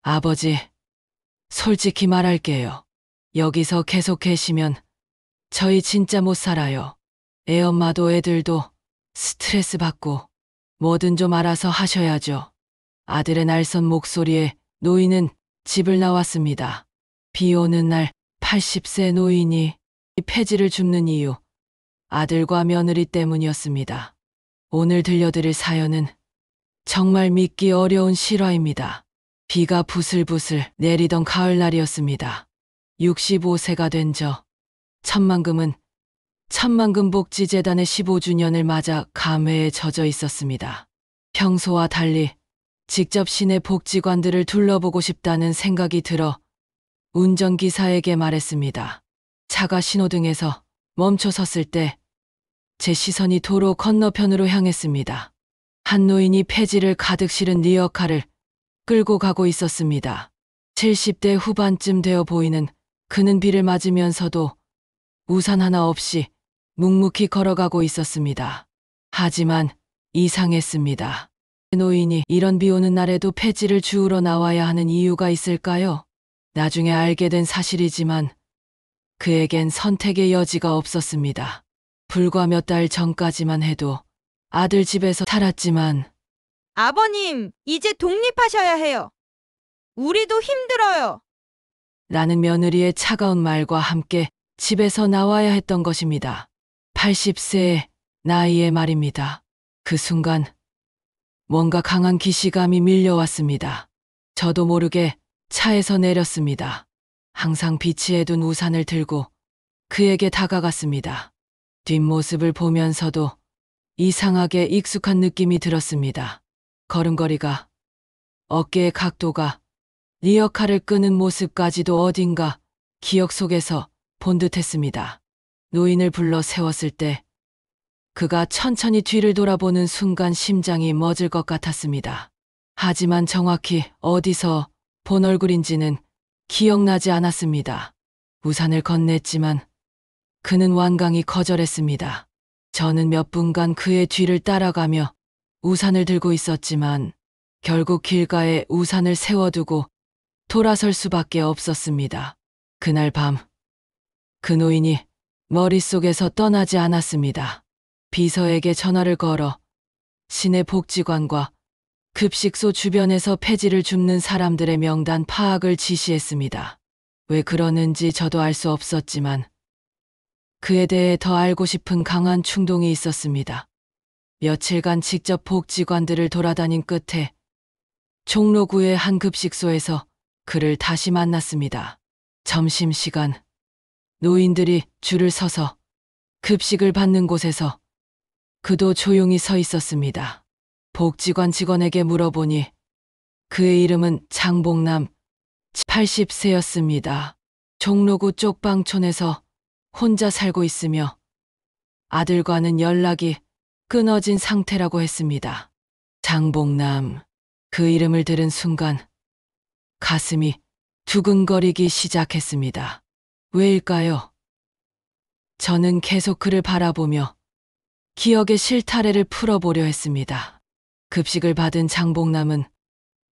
아버지, 솔직히 말할게요. 여기서 계속 계시면 저희 진짜 못 살아요. 애엄마도 애들도 스트레스 받고 뭐든 좀 알아서 하셔야죠. 아들의 날선 목소리에 노인은 집을 나왔습니다. 비 오는 날 80세 노인이 폐지를 줍는 이유, 아들과 며느리 때문이었습니다. 오늘 들려드릴 사연은 정말 믿기 어려운 실화입니다. 비가 부슬부슬 내리던 가을날이었습니다. 65세가 된 천만금은 천만금복지재단의 15주년을 맞아 감회에 젖어 있었습니다. 평소와 달리 직접 시내 복지관들을 둘러보고 싶다는 생각이 들어 운전기사에게 말했습니다. 차가 신호등에서 멈춰 섰을 때 제 시선이 도로 건너편으로 향했습니다. 한 노인이 폐지를 가득 실은 리어카를 끌고 가고 있었습니다. 70대 후반쯤 되어 보이는 그는 비를 맞으면서도 우산 하나 없이 묵묵히 걸어가고 있었습니다. 하지만 이상했습니다. 노인이 이런 비 오는 날에도 폐지를 주우러 나와야 하는 이유가 있을까요? 나중에 알게 된 사실이지만 그에겐 선택의 여지가 없었습니다. 불과 몇 달 전까지만 해도 아들 집에서 살았지만 아버님, 이제 독립하셔야 해요. 우리도 힘들어요. 라는 며느리의 차가운 말과 함께 집에서 나와야 했던 것입니다. 80세의 나이의 말입니다. 그 순간 뭔가 강한 기시감이 밀려왔습니다. 저도 모르게 차에서 내렸습니다. 항상 비치해 둔 우산을 들고 그에게 다가갔습니다. 뒷모습을 보면서도 이상하게 익숙한 느낌이 들었습니다. 걸음걸이가, 어깨의 각도가, 리어카를 끄는 모습까지도 어딘가 기억 속에서 본 듯했습니다. 노인을 불러 세웠을 때 그가 천천히 뒤를 돌아보는 순간 심장이 멎을 것 같았습니다. 하지만 정확히 어디서 본 얼굴인지는 기억나지 않았습니다. 우산을 건넸지만 그는 완강히 거절했습니다. 저는 몇 분간 그의 뒤를 따라가며 우산을 들고 있었지만 결국 길가에 우산을 세워두고 돌아설 수밖에 없었습니다. 그날 밤 그 노인이 머릿속에서 떠나지 않았습니다. 비서에게 전화를 걸어 시내 복지관과 급식소 주변에서 폐지를 줍는 사람들의 명단 파악을 지시했습니다. 왜 그러는지 저도 알 수 없었지만 그에 대해 더 알고 싶은 강한 충동이 있었습니다. 며칠간 직접 복지관들을 돌아다닌 끝에 종로구의 한 급식소에서 그를 다시 만났습니다. 점심시간, 노인들이 줄을 서서 급식을 받는 곳에서 그도 조용히 서 있었습니다. 복지관 직원에게 물어보니 그의 이름은 장봉남, 80세였습니다. 종로구 쪽방촌에서 혼자 살고 있으며 아들과는 연락이 끊어진 상태라고 했습니다. 장봉남, 그 이름을 들은 순간 가슴이 두근거리기 시작했습니다. 왜일까요? 저는 계속 그를 바라보며 기억의 실타래를 풀어보려 했습니다. 급식을 받은 장봉남은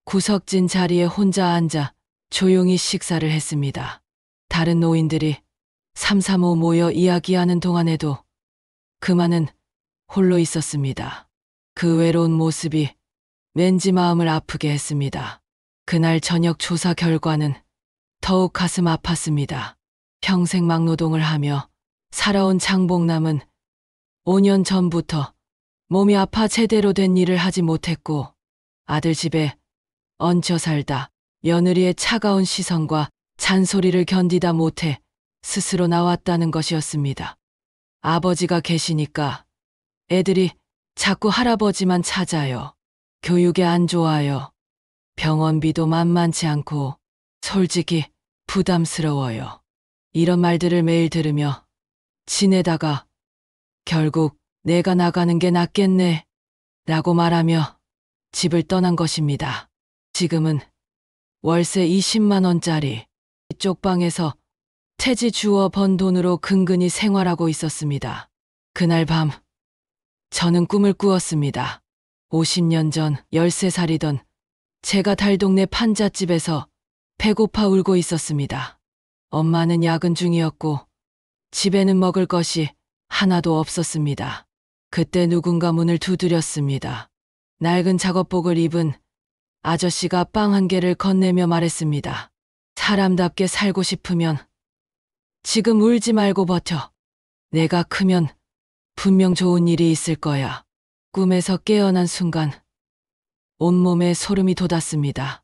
구석진 자리에 혼자 앉아 조용히 식사를 했습니다. 다른 노인들이 삼삼오오 모여 이야기하는 동안에도 그만은 홀로 있었습니다. 그 외로운 모습이 왠지 마음을 아프게 했습니다. 그날 저녁 조사 결과는 더욱 가슴 아팠습니다. 평생 막노동을 하며 살아온 장봉남은 5년 전부터 몸이 아파 제대로 된 일을 하지 못했고 아들 집에 얹혀 살다 며느리의 차가운 시선과 잔소리를 견디다 못해 스스로 나왔다는 것이었습니다. 아버지가 계시니까 애들이 자꾸 할아버지만 찾아요. 교육에 안 좋아요. 병원비도 만만치 않고 솔직히 부담스러워요. 이런 말들을 매일 들으며 지내다가 결국 내가 나가는 게 낫겠네 라고 말하며 집을 떠난 것입니다. 지금은 월세 20만 원짜리 쪽방에서 퇴지 주워 번 돈으로 근근히 생활하고 있었습니다. 그날 밤 저는 꿈을 꾸었습니다. 50년 전 13살이던 제가 달동네 판잣집에서 배고파 울고 있었습니다. 엄마는 야근 중이었고 집에는 먹을 것이 하나도 없었습니다. 그때 누군가 문을 두드렸습니다. 낡은 작업복을 입은 아저씨가 빵 한 개를 건네며 말했습니다. 사람답게 살고 싶으면 지금 울지 말고 버텨. 내가 크면 분명 좋은 일이 있을 거야. 꿈에서 깨어난 순간 온몸에 소름이 돋았습니다.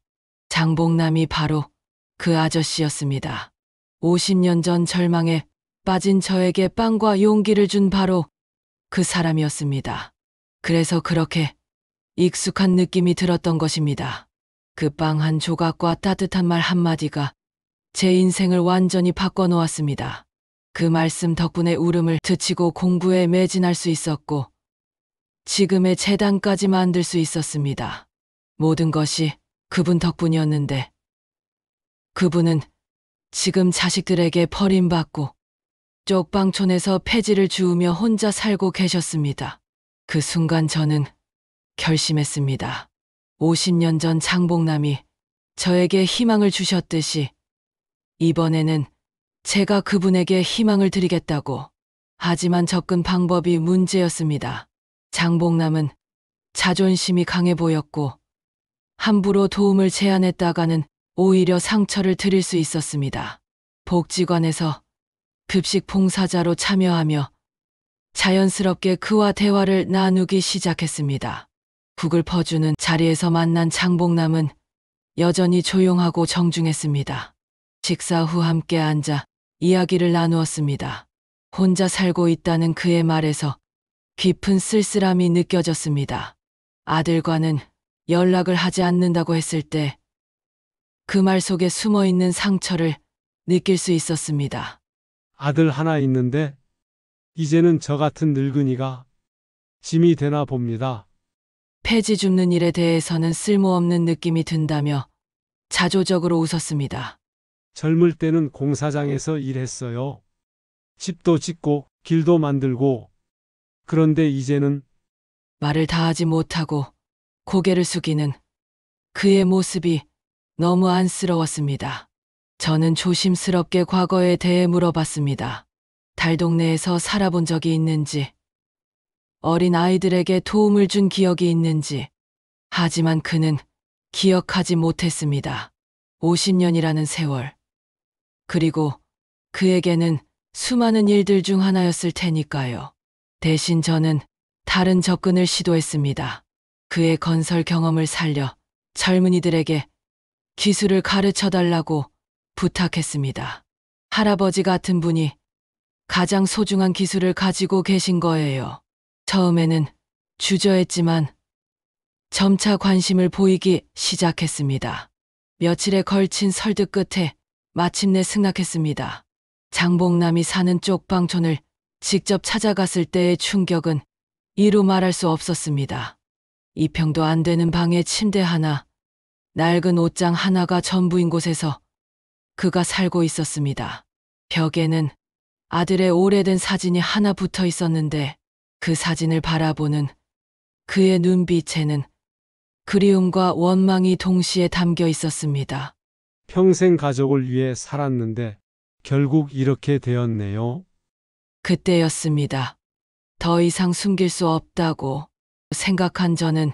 장복남이 바로 그 아저씨였습니다. 50년 전 절망에 빠진 저에게 빵과 용기를 준 바로 그 사람이었습니다. 그래서 그렇게 익숙한 느낌이 들었던 것입니다. 그 빵 한 조각과 따뜻한 말 한마디가 제 인생을 완전히 바꿔놓았습니다. 그 말씀 덕분에 울음을 그치고 공부에 매진할 수 있었고 지금의 재단까지 만들 수 있었습니다. 모든 것이 그분 덕분이었는데 그분은 지금 자식들에게 버림받고 쪽방촌에서 폐지를 주우며 혼자 살고 계셨습니다. 그 순간 저는 결심했습니다. 50년 전 장복남이 저에게 희망을 주셨듯이 이번에는 제가 그분에게 희망을 드리겠다고. 하지만 접근 방법이 문제였습니다. 장복남은 자존심이 강해 보였고 함부로 도움을 제안했다가는 오히려 상처를 드릴 수 있었습니다. 복지관에서 급식 봉사자로 참여하며 자연스럽게 그와 대화를 나누기 시작했습니다. 국을 퍼주는 자리에서 만난 장복남은 여전히 조용하고 정중했습니다. 식사 후 함께 앉아 이야기를 나누었습니다. 혼자 살고 있다는 그의 말에서 깊은 쓸쓸함이 느껴졌습니다. 아들과는 연락을 하지 않는다고 했을 때 그 말 속에 숨어 있는 상처를 느낄 수 있었습니다. 아들 하나 있는데 이제는 저 같은 늙은이가 짐이 되나 봅니다. 폐지 줍는 일에 대해서는 쓸모없는 느낌이 든다며 자조적으로 웃었습니다. 젊을 때는 공사장에서 일했어요. 집도 짓고 길도 만들고. 그런데 이제는 말을 다하지 못하고 고개를 숙이는 그의 모습이 너무 안쓰러웠습니다. 저는 조심스럽게 과거에 대해 물어봤습니다. 달동네에서 살아본 적이 있는지, 어린 아이들에게 도움을 준 기억이 있는지. 하지만 그는 기억하지 못했습니다. 50년이라는 세월. 그리고 그에게는 수많은 일들 중 하나였을 테니까요. 대신 저는 다른 접근을 시도했습니다. 그의 건설 경험을 살려 젊은이들에게 기술을 가르쳐 달라고 부탁했습니다. 할아버지 같은 분이 가장 소중한 기술을 가지고 계신 거예요. 처음에는 주저했지만 점차 관심을 보이기 시작했습니다. 며칠에 걸친 설득 끝에 마침내 승낙했습니다. 장복남이 사는 쪽방촌을 직접 찾아갔을 때의 충격은 이루 말할 수 없었습니다. 2평도 안 되는 방에 침대 하나, 낡은 옷장 하나가 전부인 곳에서 그가 살고 있었습니다. 벽에는 아들의 오래된 사진이 하나 붙어 있었는데 그 사진을 바라보는 그의 눈빛에는 그리움과 원망이 동시에 담겨 있었습니다. 평생 가족을 위해 살았는데 결국 이렇게 되었네요. 그때였습니다. 더 이상 숨길 수 없다고 생각한 저는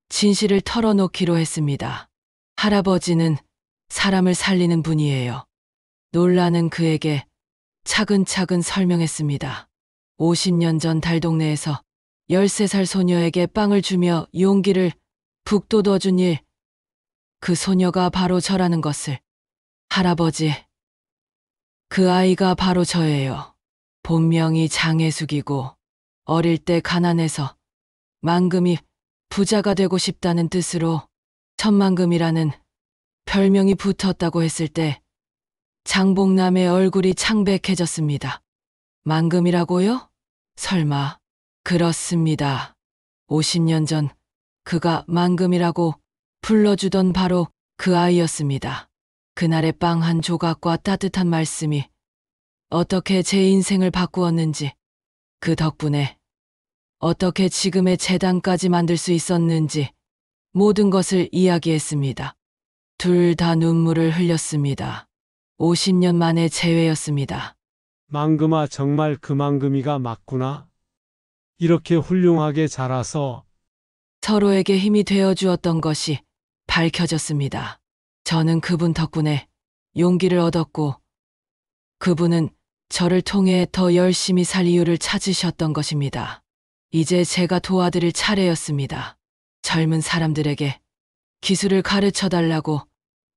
진실을 털어놓기로 했습니다. 할아버지는 사람을 살리는 분이에요. 놀라는 그에게 차근차근 설명했습니다. 50년 전 달동네에서 13살 소녀에게 빵을 주며 용기를 북돋워준 일, 그 소녀가 바로 저라는 것을. 할아버지, 그 아이가 바로 저예요. 본명이 장혜숙이고 어릴 때 가난해서 만금이 부자가 되고 싶다는 뜻으로 천만금이라는 별명이 붙었다고 했을 때 장복남의 얼굴이 창백해졌습니다. 만금이라고요? 설마. 그렇습니다. 50년 전 그가 만금이라고 불러주던 바로 그 아이였습니다. 그날의 빵 한 조각과 따뜻한 말씀이 어떻게 제 인생을 바꾸었는지, 그 덕분에 어떻게 지금의 재단까지 만들 수 있었는지 모든 것을 이야기했습니다. 둘 다 눈물을 흘렸습니다. 50년 만의 재회였습니다. 망금아, 정말 그 망금이가 맞구나. 이렇게 훌륭하게 자라서 서로에게 힘이 되어 주었던 것이 밝혀졌습니다. 저는 그분 덕분에 용기를 얻었고, 그분은 저를 통해 더 열심히 살 이유를 찾으셨던 것입니다. 이제 제가 도와드릴 차례였습니다. 젊은 사람들에게 기술을 가르쳐 달라고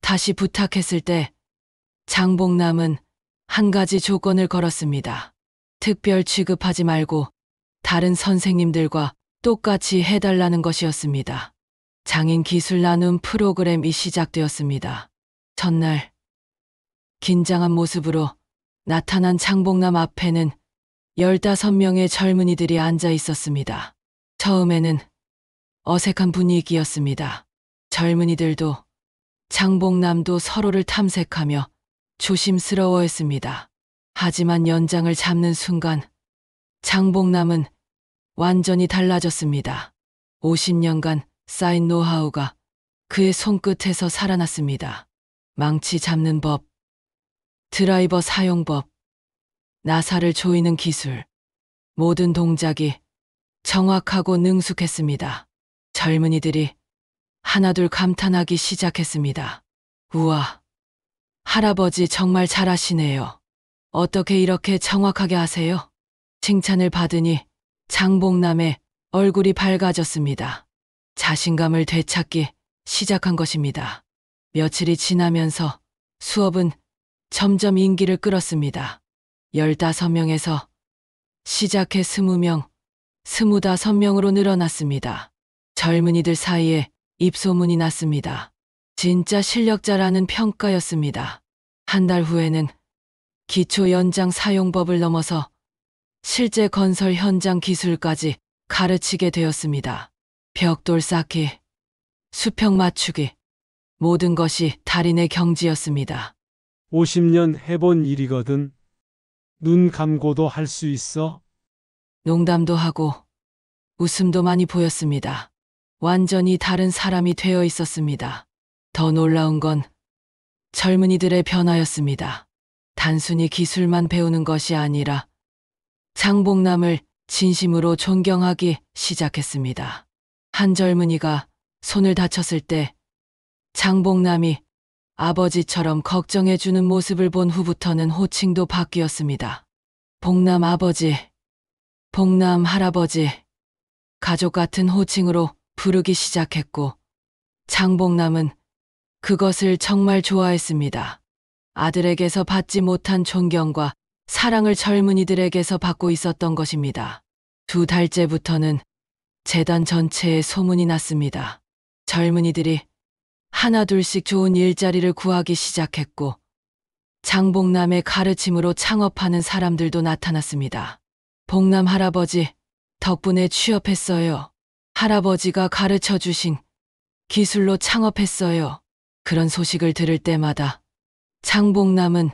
다시 부탁했을 때 장봉남은 한 가지 조건을 걸었습니다. 특별 취급하지 말고 다른 선생님들과 똑같이 해달라는 것이었습니다. 장인 기술 나눔 프로그램이 시작되었습니다. 첫날, 긴장한 모습으로 나타난 장봉남 앞에는 15명의 젊은이들이 앉아 있었습니다. 처음에는 어색한 분위기였습니다. 젊은이들도 장봉남도 서로를 탐색하며 조심스러워했습니다. 하지만 연장을 잡는 순간 장봉남은 완전히 달라졌습니다. 50년간 쌓인 노하우가 그의 손끝에서 살아났습니다. 망치 잡는 법, 드라이버 사용법, 나사를 조이는 기술, 모든 동작이 정확하고 능숙했습니다. 젊은이들이 하나둘 감탄하기 시작했습니다. 우와, 할아버지 정말 잘하시네요. 어떻게 이렇게 정확하게 하세요? 칭찬을 받으니 장봉남의 얼굴이 밝아졌습니다. 자신감을 되찾기 시작한 것입니다. 며칠이 지나면서 수업은 점점 인기를 끌었습니다. 15명에서 시작해 20명, 25명으로 늘어났습니다. 젊은이들 사이에 입소문이 났습니다. 진짜 실력자라는 평가였습니다. 한 달 후에는 기초 연장 사용법을 넘어서 실제 건설 현장 기술까지 가르치게 되었습니다. 벽돌 쌓기, 수평 맞추기, 모든 것이 달인의 경지였습니다. 50년 해본 일이거든. 눈 감고도 할 수 있어? 농담도 하고 웃음도 많이 보였습니다. 완전히 다른 사람이 되어 있었습니다. 더 놀라운 건 젊은이들의 변화였습니다. 단순히 기술만 배우는 것이 아니라 장봉남을 진심으로 존경하기 시작했습니다. 한 젊은이가 손을 다쳤을 때 장봉남이 아버지처럼 걱정해주는 모습을 본 후부터는 호칭도 바뀌었습니다. 봉남 아버지, 봉남 할아버지, 가족 같은 호칭으로 부르기 시작했고, 장봉남은 그것을 정말 좋아했습니다. 아들에게서 받지 못한 존경과 사랑을 젊은이들에게서 받고 있었던 것입니다. 2달째부터는 재단 전체에 소문이 났습니다. 젊은이들이 하나둘씩 좋은 일자리를 구하기 시작했고, 장봉남의 가르침으로 창업하는 사람들도 나타났습니다. 봉남 할아버지 덕분에 취업했어요. 할아버지가 가르쳐 주신 기술로 창업했어요. 그런 소식을 들을 때마다 장봉남은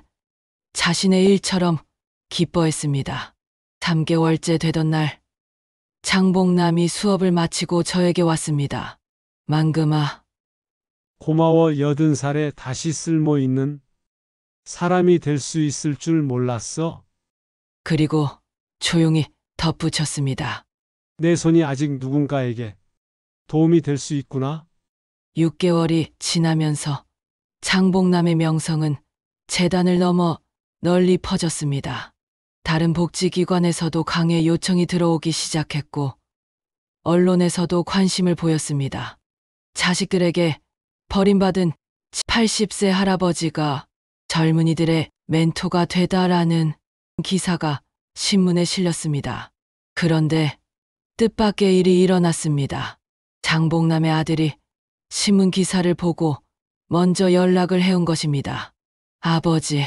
자신의 일처럼 기뻐했습니다. 3개월째 되던 날, 장봉남이 수업을 마치고 저에게 왔습니다. 망금아, 고마워. 80살에 다시 쓸모 있는 사람이 될 수 있을 줄 몰랐어. 그리고 조용히 덧붙였습니다. 내 손이 아직 누군가에게 도움이 될 수 있구나. 6개월이 지나면서 장봉남의 명성은 재단을 넘어 널리 퍼졌습니다. 다른 복지기관에서도 강의 요청이 들어오기 시작했고, 언론에서도 관심을 보였습니다. 자식들에게 버림받은 80세 할아버지가 젊은이들의 멘토가 되다라는 기사가 신문에 실렸습니다. 그런데 뜻밖의 일이 일어났습니다. 장봉남의 아들이 신문 기사를 보고 먼저 연락을 해온 것입니다. 아버지,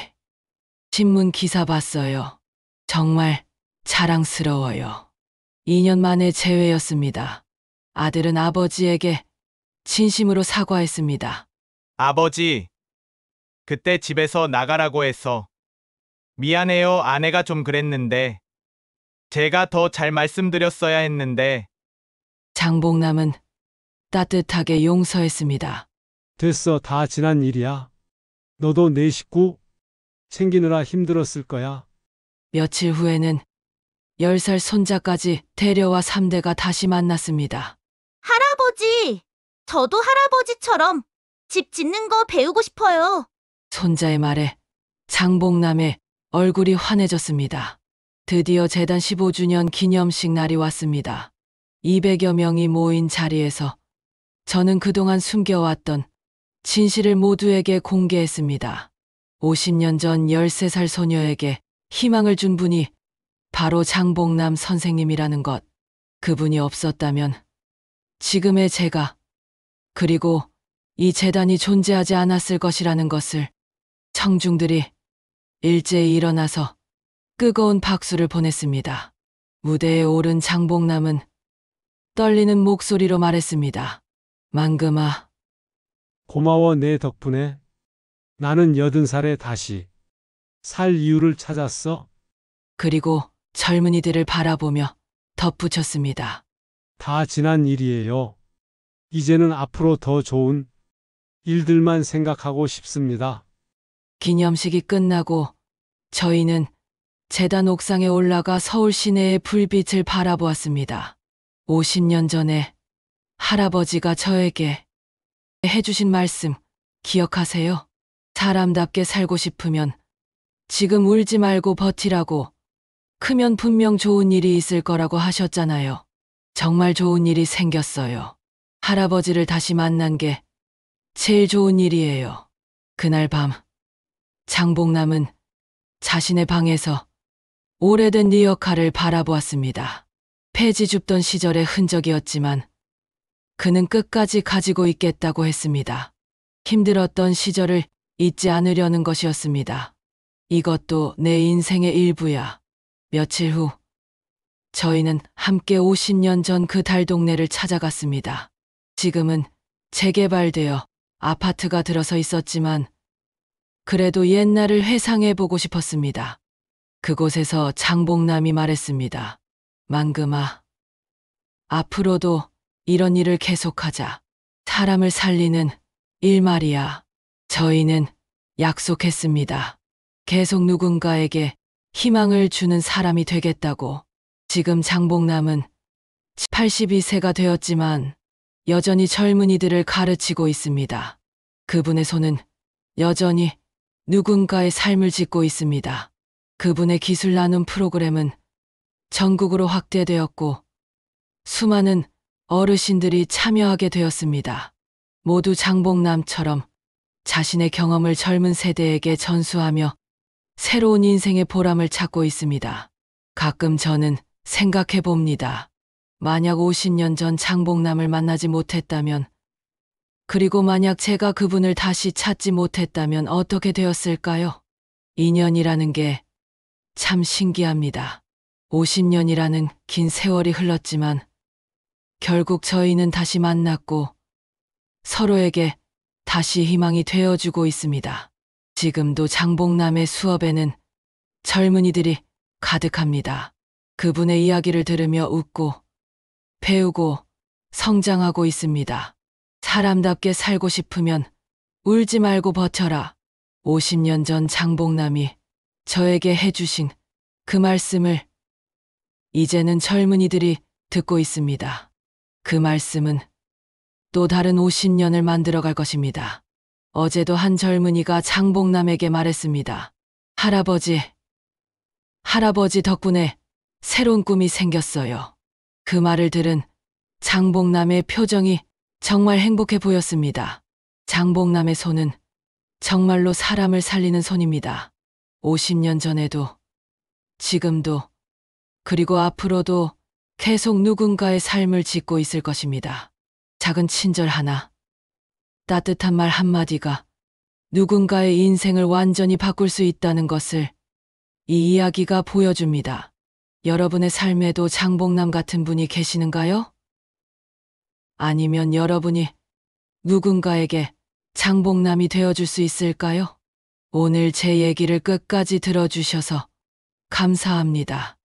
신문 기사 봤어요. 정말 자랑스러워요. 2년 만에 재회였습니다. 아들은 아버지에게 진심으로 사과했습니다. 아버지, 그때 집에서 나가라고 해서 미안해요. 아내가 좀 그랬는데 제가 더 잘 말씀드렸어야 했는데. 장봉남은 따뜻하게 용서했습니다. 됐어, 다 지난 일이야. 너도 내 식구 챙기느라 힘들었을 거야. 며칠 후에는 10살 손자까지 데려와 3대가 다시 만났습니다. 할아버지, 저도 할아버지처럼 집 짓는 거 배우고 싶어요. 손자의 말에 장봉남의 얼굴이 환해졌습니다. 드디어 재단 15주년 기념식 날이 왔습니다. 200여 명이 모인 자리에서 저는 그동안 숨겨왔던 진실을 모두에게 공개했습니다. 50년 전 13살 소녀에게 희망을 준 분이 바로 장봉남 선생님이라는 것. 그분이 없었다면 지금의 제가, 그리고 이 재단이 존재하지 않았을 것이라는 것을. 청중들이 일제히 일어나서 뜨거운 박수를 보냈습니다. 무대에 오른 장봉남은 떨리는 목소리로 말했습니다. 만금아, 고마워, 내 덕분에. 나는 80살에 다시 살 이유를 찾았어. 그리고 젊은이들을 바라보며 덧붙였습니다. 다 지난 일이에요. 이제는 앞으로 더 좋은 일들만 생각하고 싶습니다. 기념식이 끝나고 저희는 재단 옥상에 올라가 서울 시내의 불빛을 바라보았습니다. 50년 전에 할아버지가 저에게 해주신 말씀 기억하세요? 사람답게 살고 싶으면 지금 울지 말고 버티라고. 크면 분명 좋은 일이 있을 거라고 하셨잖아요. 정말 좋은 일이 생겼어요. 할아버지를 다시 만난 게 제일 좋은 일이에요. 그날 밤 장봉남은 자신의 방에서 오래된 리어카를 바라보았습니다. 폐지 줍던 시절의 흔적이었지만 그는 끝까지 가지고 있겠다고 했습니다. 힘들었던 시절을 잊지 않으려는 것이었습니다. 이것도 내 인생의 일부야. 며칠 후 저희는 함께 50년 전 그 달 동네를 찾아갔습니다. 지금은 재개발되어 아파트가 들어서 있었지만 그래도 옛날을 회상해보고 싶었습니다. 그곳에서 장봉남이 말했습니다. 만금아, 앞으로도 이런 일을 계속하자. 사람을 살리는 일 말이야. 저희는 약속했습니다. 계속 누군가에게 희망을 주는 사람이 되겠다고. 지금 장봉남은 82세가 되었지만 여전히 젊은이들을 가르치고 있습니다. 그분의 손은 여전히 누군가의 삶을 짓고 있습니다. 그분의 기술 나눔 프로그램은 전국으로 확대되었고 수많은 어르신들이 참여하게 되었습니다. 모두 장봉남처럼 자신의 경험을 젊은 세대에게 전수하며 새로운 인생의 보람을 찾고 있습니다. 가끔 저는 생각해 봅니다. 만약 50년 전 장봉남을 만나지 못했다면, 그리고 만약 제가 그분을 다시 찾지 못했다면 어떻게 되었을까요? 인연이라는 게 참 신기합니다. 50년이라는 긴 세월이 흘렀지만 결국 저희는 다시 만났고 서로에게 다시 희망이 되어주고 있습니다. 지금도 장봉남의 수업에는 젊은이들이 가득합니다. 그분의 이야기를 들으며 웃고 배우고 성장하고 있습니다. 사람답게 살고 싶으면 울지 말고 버텨라. 50년 전 장봉남이 저에게 해주신 그 말씀을 이제는 젊은이들이 듣고 있습니다. 그 말씀은 또 다른 50년을 만들어갈 것입니다. 어제도 한 젊은이가 장봉남에게 말했습니다. 할아버지 덕분에 새로운 꿈이 생겼어요. 그 말을 들은 장봉남의 표정이 정말 행복해 보였습니다. 장봉남의 손은 정말로 사람을 살리는 손입니다. 50년 전에도, 지금도, 그리고 앞으로도 계속 누군가의 삶을 짓고 있을 것입니다. 작은 친절 하나, 따뜻한 말 한마디가 누군가의 인생을 완전히 바꿀 수 있다는 것을 이 이야기가 보여줍니다. 여러분의 삶에도 장봉남 같은 분이 계시는가요? 아니면 여러분이 누군가에게 장봉남이 되어줄 수 있을까요? 오늘 제 얘기를 끝까지 들어주셔서 감사합니다.